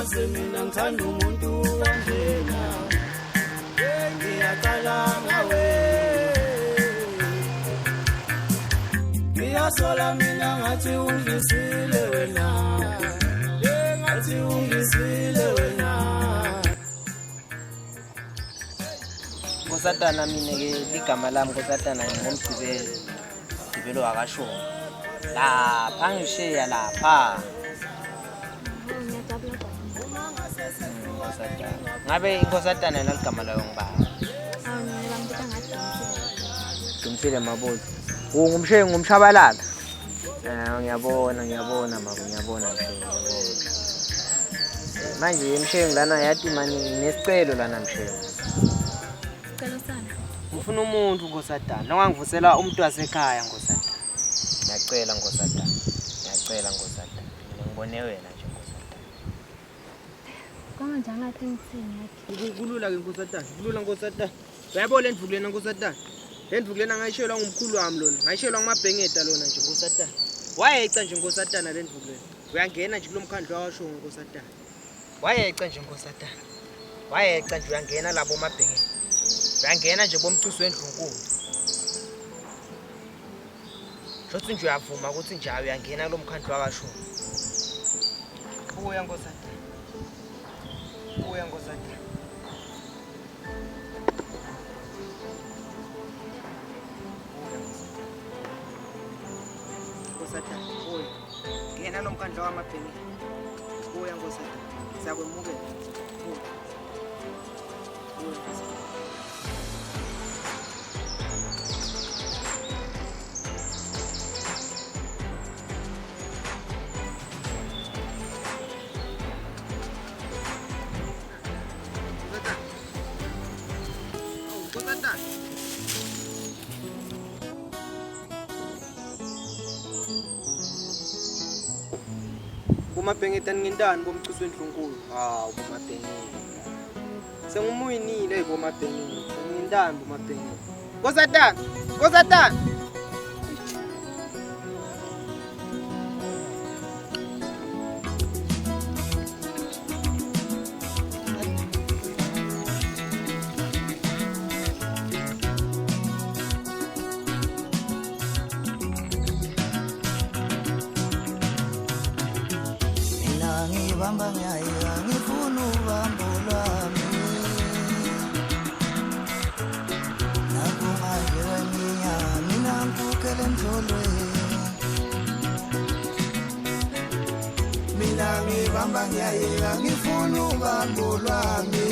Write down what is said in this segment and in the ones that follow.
yazi mina ngithanda umuntu kanjena ngiyaqala ngawe ngiyasola mina ngathi ungizisile wena ngathi ungizisile wena Nkosatana mina ke ligama lami Nkosatana ngomgcibelo wakashona lapha ngishiya lapha ngabe Nkosatana naligama layo ngibani Dumsile Mabuza ungumshengu ngumshabalala ngiyabona mama ngiyabona mshengu manje mshengu lana yathi mani nesicelo lana mshengu ngifuna umuntu Nkosatana nongangivusela umuntu wasekhaya Nkosatana ngiyacela Nkosatana ngibone wena nje Nkosatana kanje ngathi ngitsini yathi kulula ke Nkosatana uyabona endvuku lena Nkosatana endvuku lena ngayishelwa ngumkhulu wami lona ngayishelwa ngumabhengeta lona nje Nkosatana wayeca nje Nkosatana lendvuku lena uyangena nje kulomkhandlo wawasho Nkosatana wayeca nje Nkosatana wayeca nje uyangena labo mabhengeta uyangena nje bomcuso wendlunkulu shothi nje uyavuma ukuthi nje uyangena kulomkhandlo wakasho uya Nkosatana Oy, ngena nomkhandla wamabhengeta. Uya Nkosatana. Siyakwemukela. Nkosatana. Bomabhengeta ngintani bomcuso wendlunkulu bomabhengeta sengumuyinile bomabhengeta ngintani bomabhengeta Nkosatana ngibamba ngiyaya ngifuna ubambo lwami nakungaze weminya mina ngivukele emjolweni mina ngibamba ngiyaya ngifuna ubambo lwami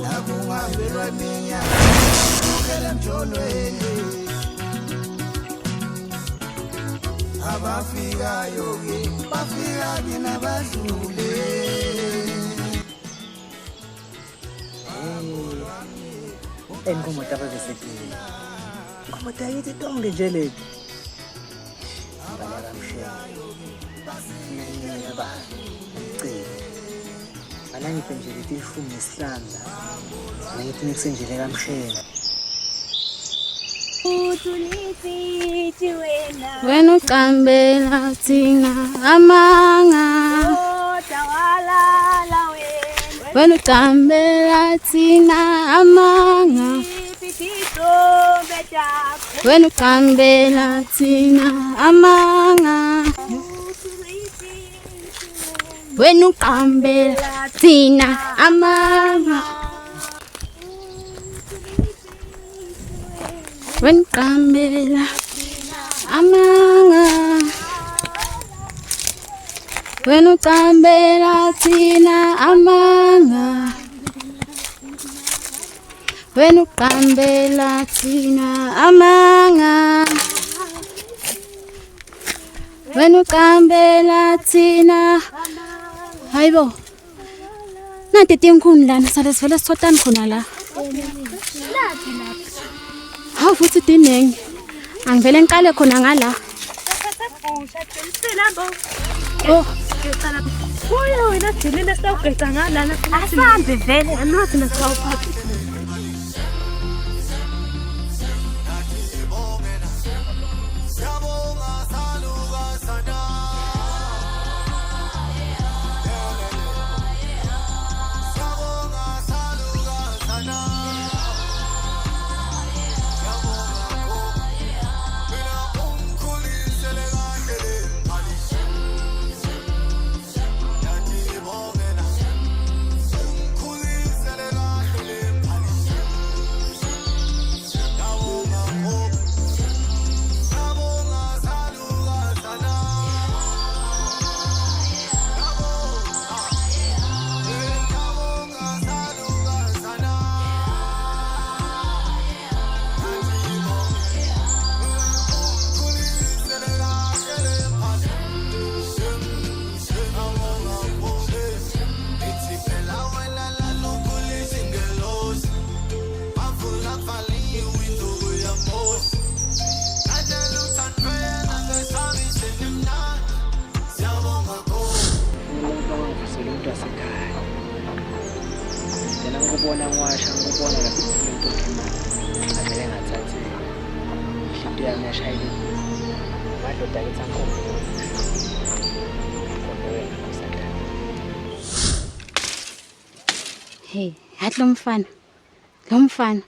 nakungaze weminya ngivukele emjolweni abafikayo bafika kina badlule enkomo tabazesedini ngoba tayithi tonke nje leti ngiyaba cela alangiphe nje leti 15 ngithi ngisenjele kamshela wena uqambela thina amanga wena uqambela thina amanga wena uqambela thina amanga wena uqambela thina amanga wena uqambela amanga wena uqambela thina amanga wena uqambela thina amanga wena uqambela thina hayibo nanti tinkhuni lana sale sivele sithotani khona la hawu futhi dinenge angivele ngiqale khona ngala oh uya wena dilile sitawugeca ngala asambe vele anothi nasawuphatha wasekhaya. Yena ngikubona ngiwasha ngikubona lapho into emali. Ngavele ngathathe into yami yashayela. Madoda ayithi ankombe. Hey, hathi lo mfana.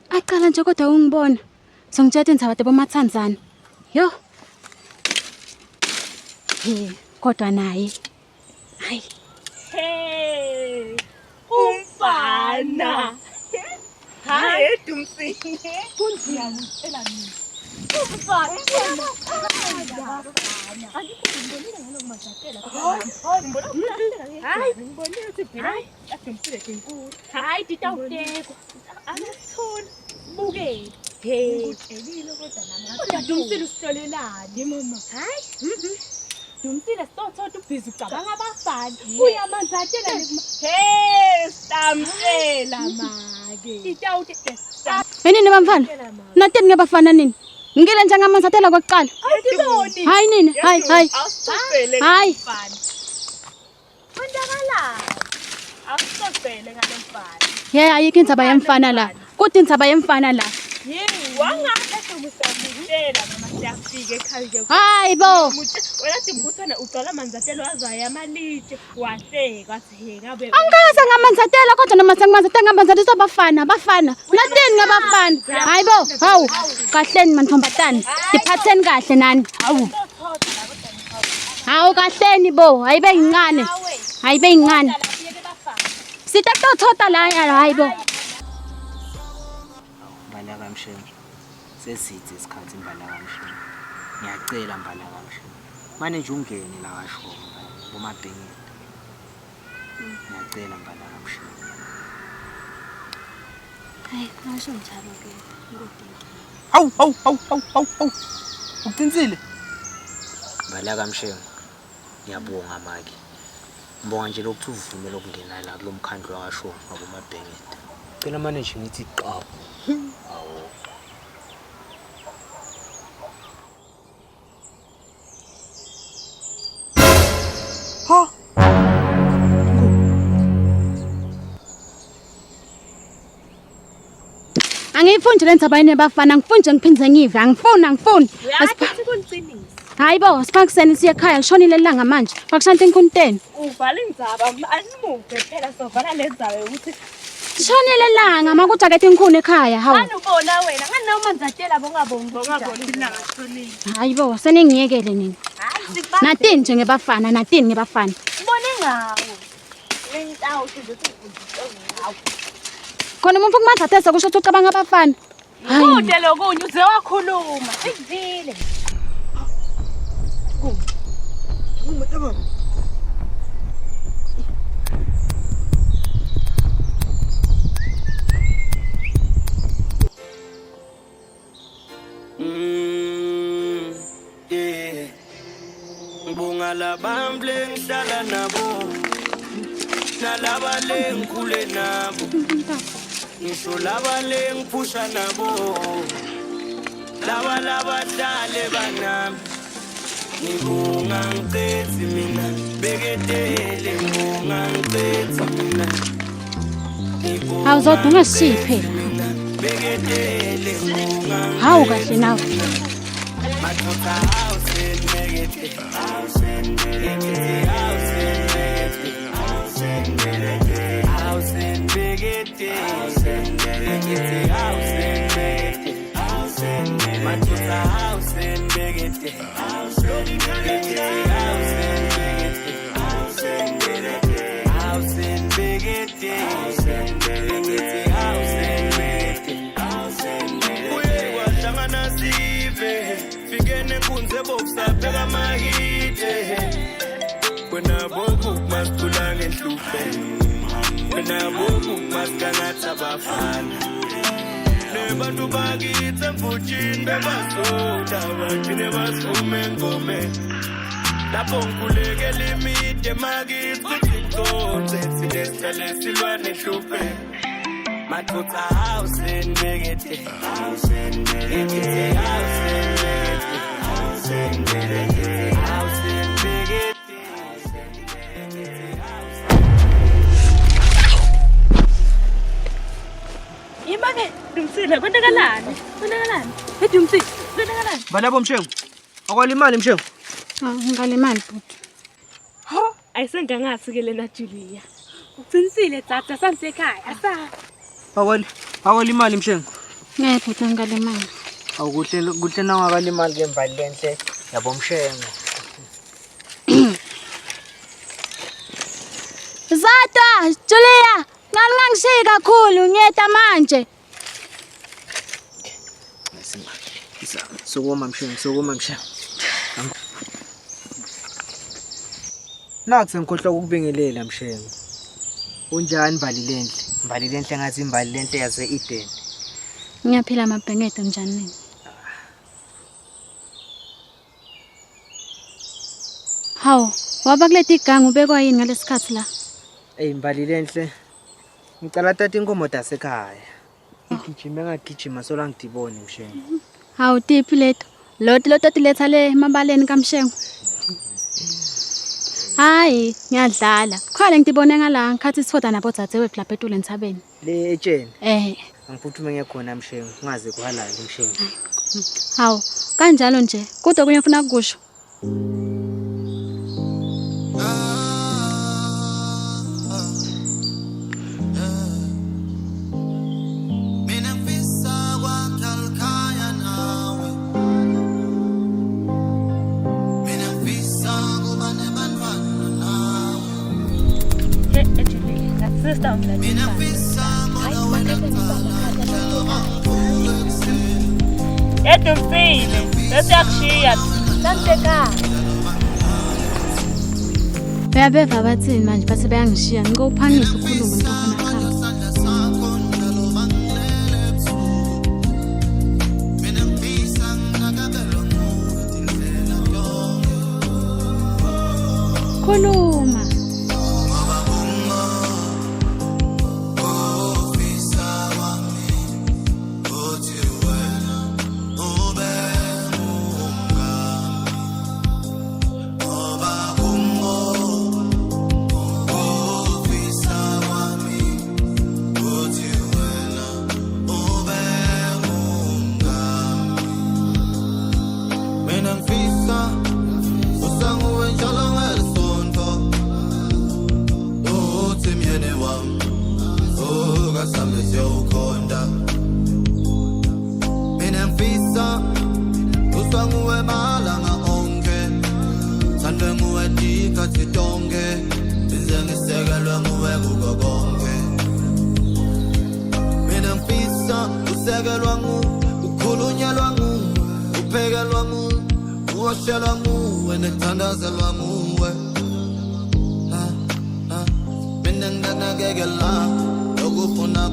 Aqala nje kodwa ungibona. Songitshela indzaba bomathanzana. Yo. Hey, kodwa naye. Hayi. Hey, umfana. Hayi Dumsini. Kunziyani ela mina. Umfana. Angikubonile ngalokumadatela. Hayi, ngibonile ukuthi phela aDumsile enkulu. Hayi titawutekwa. Anasithona. Buke. Hey, utshelile kodwa nama. Dumsile usitolelani mama? Hayi. Dumsile sitothoda ubhizi ucabanga abafana. Uyamanzatela nje. Hey, stamtela make. Itawuthi Yini bamfana? Nathi ngiyabafana nini? Ngile nje ngamanzathela kokuqala. Awutiboni. Hayi nini? Hayi. Awusitopele Hayi. mfana. Kwenzakalani? Awusitopele ngalo mfana. Yeah, ayikho indzaba yemfana la. Kuthi indzaba yemfana la. Yini wangahle umusabutela mama siyafika ekhaya nje. Hayi bo. Wena Timbuthana uqala manzathelo azayo amalitshe wahleka wathi he ngabe. Angikaze ngamanzathela kodwa noma sengimanzathela ngamanzathela abafana. Nathini ngabafana? Hayi bo. Hawu. Kahleni mantombazane. Diphatheni kahle nani. Hawu. Hawu kahleni bo. Hayibe incane. Hayibe incane. Sitatothota la hayi bo. Mbalaka Mshweni. Sesithe isikhathi Mbalaka Mshweni. Ngiyacela Mbalaka Mshweni. Manje nje ungene la kasho bomabhengela. Ngiyacela Mbalaka Mshweni. Hayi, ngasho njalo ke. Hawu. Uqinisile? Mbalaka Mshweni. Ngiyabonga maki. Ngibonga nje lokhu uvume lokungena la kulomkhandlo wakasho ngabomabhengela. Cela manje nje ngithi qapho. Awu. Ha. Angifuni le ndzaba yini bafana, ngifuni nje ngiphindze ngive, angifuni. Uyathi kuncinisa. Hayi bo, siphakisene siye ekhaya, ngishonile elanga manje. Bakushanta enkunteni. Uvala indzaba animuve phela sovala lendzaba ukuthi Ngishonile elanga makuthi akethi inkhuni ekhaya, hawu. ngani ubona wena ngani nawe manzathela bongaboni ilanga sonile. Hayi bo, seningiyekele nini. Hayi sikubambe. Nathini nje ngebafana. Ubone ngawo. Lentawo nje ngawo. Khona umuntu kumanzathela kusho ukuthi ucabanga abafana. Kude lokunye uze wakhuluma. Sikuvile. Yeah. Ngibonga labamble ngihlala nabo. Nalaba lengikhule nabo. Ngisho laba lengiphusha nabo. Laba dale banami. Ngibonga ngiqethi mina beketele ngibonga ngiqethi mina. Hawu zodwa ungasiphe. Beketele ngibonga. Hawu kahle nawe. Mathota house and negate. House and negate. House and negate. House and negate. House and negate. House and negate. House and negate. House and negate. Mathota house and negate. House and negate. House and negate. House and negate. House and negate. House and negate. House and negate. House and negate. Uye wahlangana sive. Fikene kunze bokusabheka amahite. Wena boku masithula ngenhluphe. Wena boku masikangatha abafana. Nebantu bakithi emfutshini bebasoda bajine basume ngome. Lapho ngikhulekela imide makithi kuthi nkonze sinesicele silwa nehluphe. Mathota house and negate. House and negate. House and negate. House and negate. House and negate. House and negate. Dumsile kwenzakalani? Kwenzakalani? Dumsile kwenzakalani? Balabo Mshengu. Akwalimali Mshengu. Ngalimali bhuti. Ho, ayisengangathi ke lena Julia. Uqinisile tata samsekhaya asa. Akwalimali Mshengu. Ngeke bhuti ngalimali. Kuhle nangakalimali ke mbali lenhle yabo Mshengu. Zata, Julia, ngangishiya kakhulu ngiyeta manje. Sokoma Mshengu. Naku sengikhohlwa ukubingelela Mshengu. Unjani mbali lenhle ngathi imbali lenhle yase Eden. Ngiyaphila amabhengedo njani nini? Hawu, waba kuleti igangu ubekwa yini ngalesikhathi la? Mbali lenhle. Ngicela tata inkomo dasekhaya. Ngagijima sola ngidibone Mshengu. Hawu tiphi letho? Loto tiletha le emabaleni kaMshengu. Hayi, ngiyadlala. Khale ngidibone ngala ngikhathi sithoda nabo dzadzewethu lapha eTule Ntshabeni. Le etsheni. Angiphuthume ngekhona Mshengu, ungaze kuhalayo Mshengu. Hawu, kanjalo nje. Kodwa kunye ufuna ukusho. Sister Dumsile, sesiyakushiya samsekhaya. Bayabeva bathini manje base bayangishiya ngikuphangisa ukukhuluma ngikhona khaya. Khuluma. Mina ngakekela lokufuna